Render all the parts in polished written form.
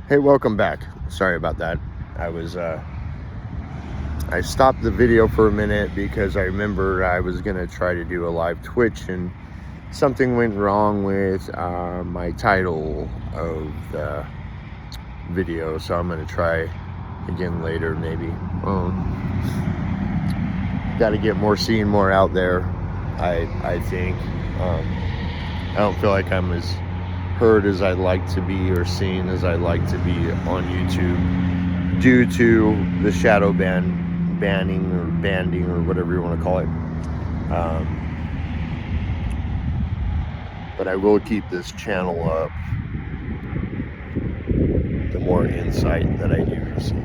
Hey, welcome back. Sorry about that. I stopped the video for a minute because I remember I was gonna try to do a live Twitch and something went wrong with my title of the video, so I'm gonna try again later maybe. Got to get more seen more out there. I think I don't feel like I'm as heard as I'd like to be or seen as I'd like to be on YouTube due to the shadow banning or banding or whatever you want to call it. But I will keep this channel up the more insight that I do receive.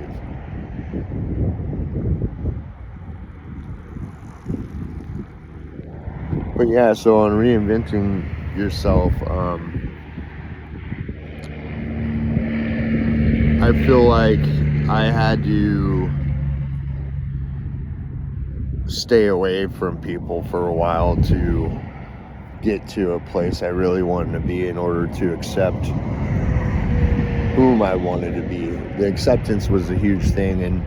But yeah, so on reinventing yourself, I feel like I had to stay away from people for a while to get to a place I really wanted to be in order to accept whom I wanted to be. The acceptance was a huge thing, and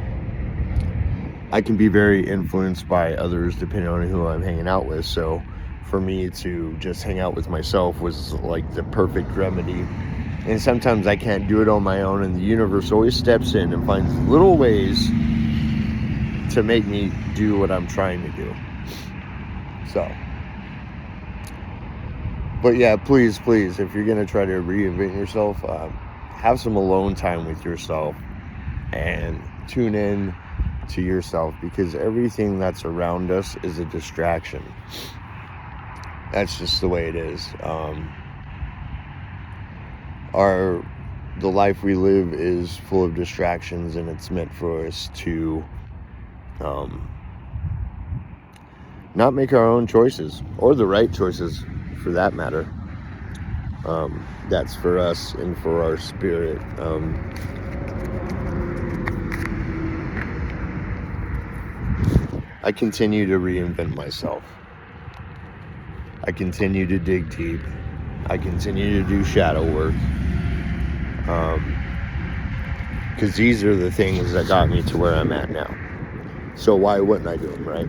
I can be very influenced by others depending on who I'm hanging out with. So for me to just hang out with myself was like the perfect remedy. And sometimes I can't do it on my own, and the universe always steps in and finds little ways to make me do what I'm trying to do. So, but yeah, please, if you're gonna try to reinvent yourself, have some alone time with yourself and tune in to yourself, because everything that's around us is a distraction. That's just the way it is. The life we live is full of distractions, and it's meant for us to not make our own choices, or the right choices for that matter. That's for us and for our spirit. I continue to reinvent myself. I continue to dig deep. I continue to do shadow work. Because these are the things that got me to where I'm at now. So why wouldn't I do them, right?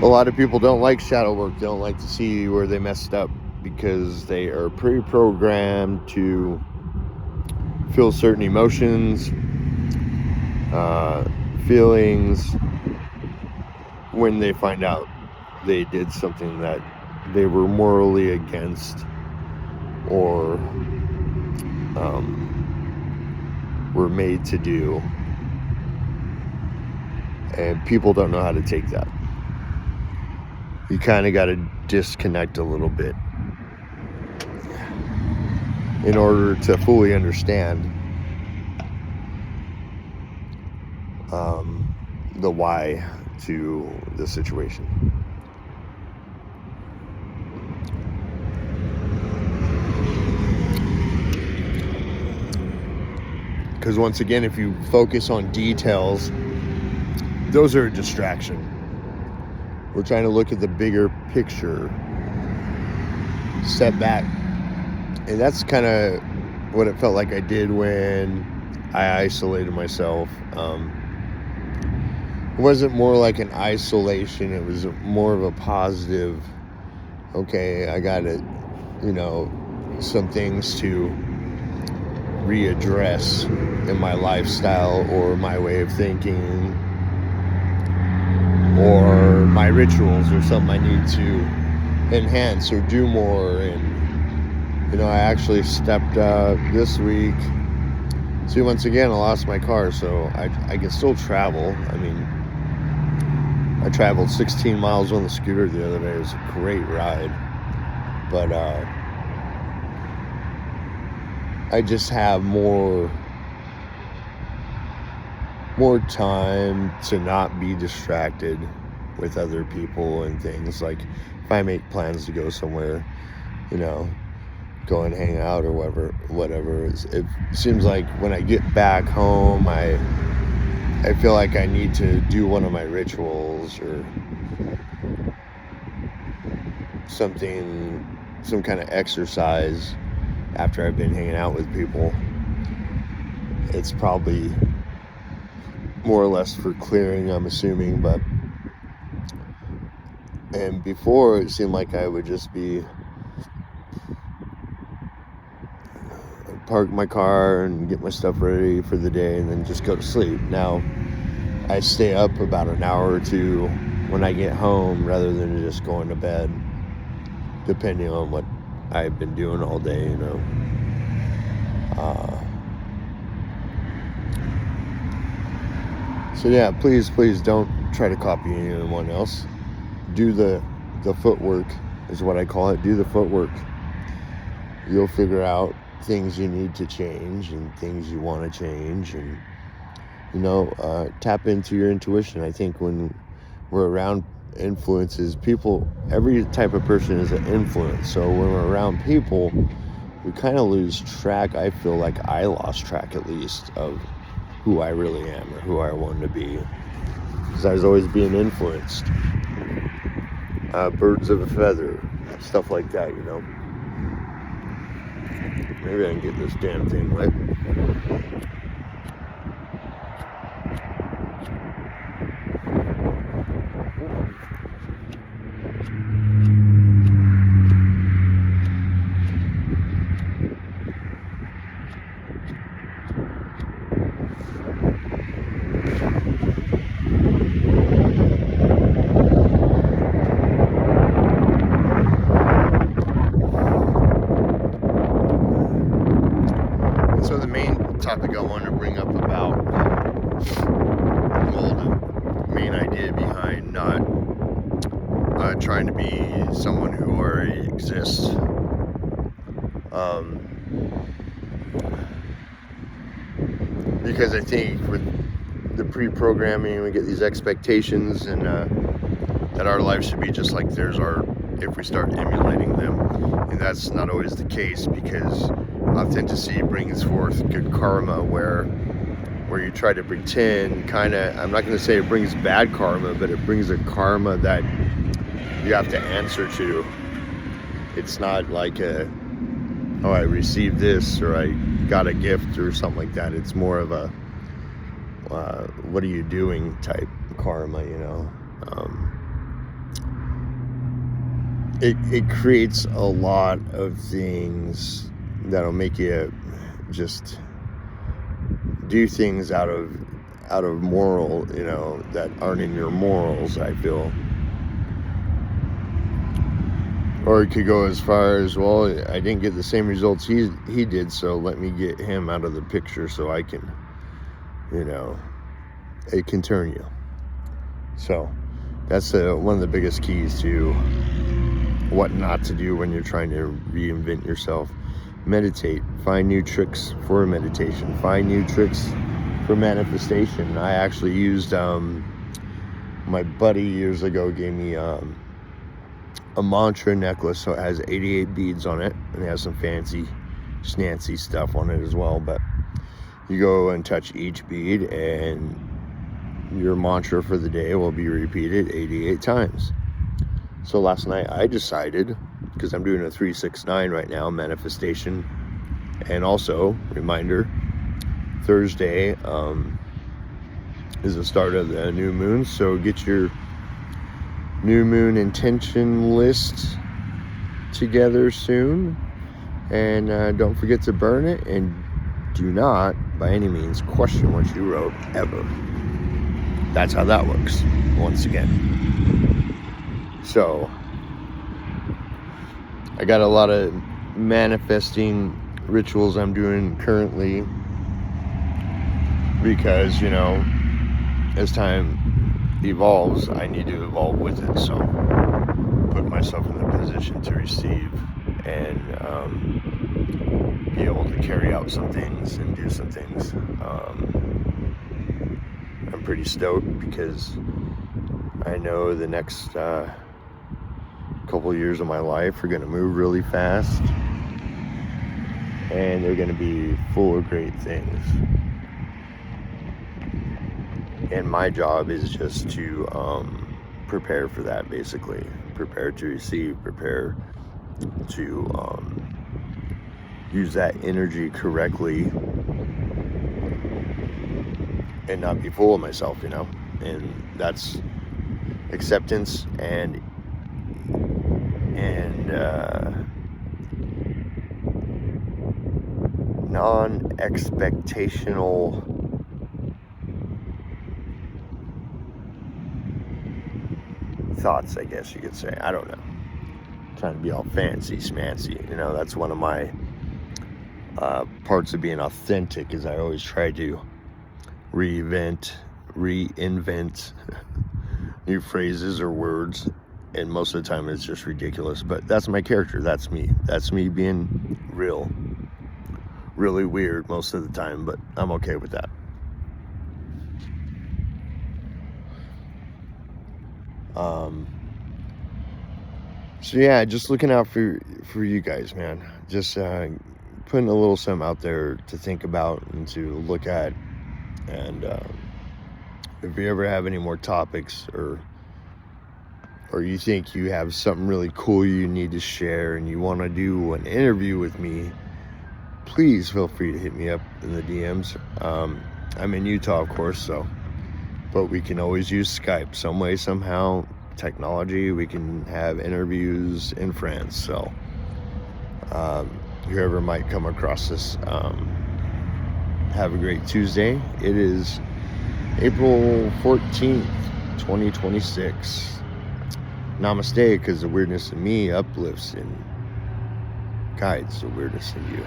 A lot of people don't like shadow work. They don't like to see where they messed up because they are pre-programmed to feel certain emotions, feelings when they find out they did something that they were morally against or were made to do. And people don't know how to take that. You kind of got to disconnect a little bit in order to fully understand the why to the situation. Because once again, if you focus on details, those are a distraction. We're trying to look at the bigger picture, step back. And that's kind of what it felt like I did when I isolated myself. It wasn't more like an isolation. It was more of a positive, okay, I got it, some things to readdress in my lifestyle or my way of thinking or my rituals, or something I need to enhance or do more. And I actually stepped this week. See, once again, I lost my car, so I can still travel. I mean, I traveled 16 miles on the scooter the other day. It was a great ride. But I just have more time to not be distracted with other people and things. Like if I make plans to go somewhere, go and hang out or whatever. It seems like when I get back home, I feel like I need to do one of my rituals or some kind of exercise after I've been hanging out with people. It's probably more or less for clearing, I'm assuming, and before it seemed like I would just be park my car and get my stuff ready for the day and then just go to sleep. Now I stay up about an hour or two when I get home rather than just going to bed, depending on what I've been doing all day, you know. So yeah, please don't try to copy anyone else. Do the footwork is what I call it. Do the footwork. You'll figure out things you need to change and things you want to change, and tap into your intuition. I think when we're around influences, people, every type of person is an influence. So when we're around people, we kind of lose track. I feel like I lost track, at least, of who I really am or who I wanted to be, because I was always being influenced. Birds of a feather, stuff like that, you know. Maybe I can get this damn thing lit. So the main topic I wanted to bring up about, well, the main idea behind not trying to be someone who already exists. Because I think with the pre-programming, we get these expectations, and that our life should be just like theirs are if we start emulating them. And that's not always the case, because authenticity brings forth good karma, where you try to pretend, kind of, I'm not going to say it brings bad karma, but it brings a karma that you have to answer to. It's not like oh, I received this, or I got a gift or something like that. It's more of a what are you doing type karma, you know. It creates a lot of things that'll make you just do things out of moral, you know, that aren't in your morals, I feel. Or it could go as far as, well, I didn't get the same results he did, so let me get him out of the picture so I can, you know, it can turn you. So that's one of the biggest keys to what not to do when you're trying to reinvent yourself. Meditate. Find new tricks for meditation. Find new tricks for manifestation. I actually used, my buddy years ago gave me a mantra necklace, so it has 88 beads on it, and it has some fancy snancy stuff on it as well. But you go and touch each bead, and your mantra for the day will be repeated 88 times. So last night I decided, because I'm doing a 369 right now, manifestation, and also, reminder, Thursday is the start of the new moon, so get your new moon intention list together soon, and don't forget to burn it, and do not by any means question what you wrote ever. That's how that works, once again. So I got a lot of manifesting rituals I'm doing currently, because, you know, as time evolves, I need to evolve with it. So put myself in the position to receive and be able to carry out some things and do some things. I'm pretty stoked, because I know the next couple of years of my life are going to move really fast, and they're going to be full of great things. And my job is just to prepare for that, basically. prepare to receive, prepare to use that energy correctly and not be full of myself, and that's acceptance and non-expectational thoughts, I guess you could say. I don't know. I'm trying to be all fancy schmancy, that's one of my parts of being authentic, is I always try to reinvent new phrases or words, and most of the time it's just ridiculous, but that's my character. That's me being really weird most of the time, but I'm okay with that. So yeah, just looking out for you guys, man. Just putting a little something out there to think about and to look at. And if you ever have any more topics, or you think you have something really cool you need to share and you want to do an interview with me, please feel free to hit me up in the DMs. I'm in Utah, of course, but we can always use Skype some way, somehow. Technology, we can have interviews in France. So whoever might come across this, have a great Tuesday. It is April 14th, 2026. Namaste, because the weirdness in me uplifts and guides the weirdness in you.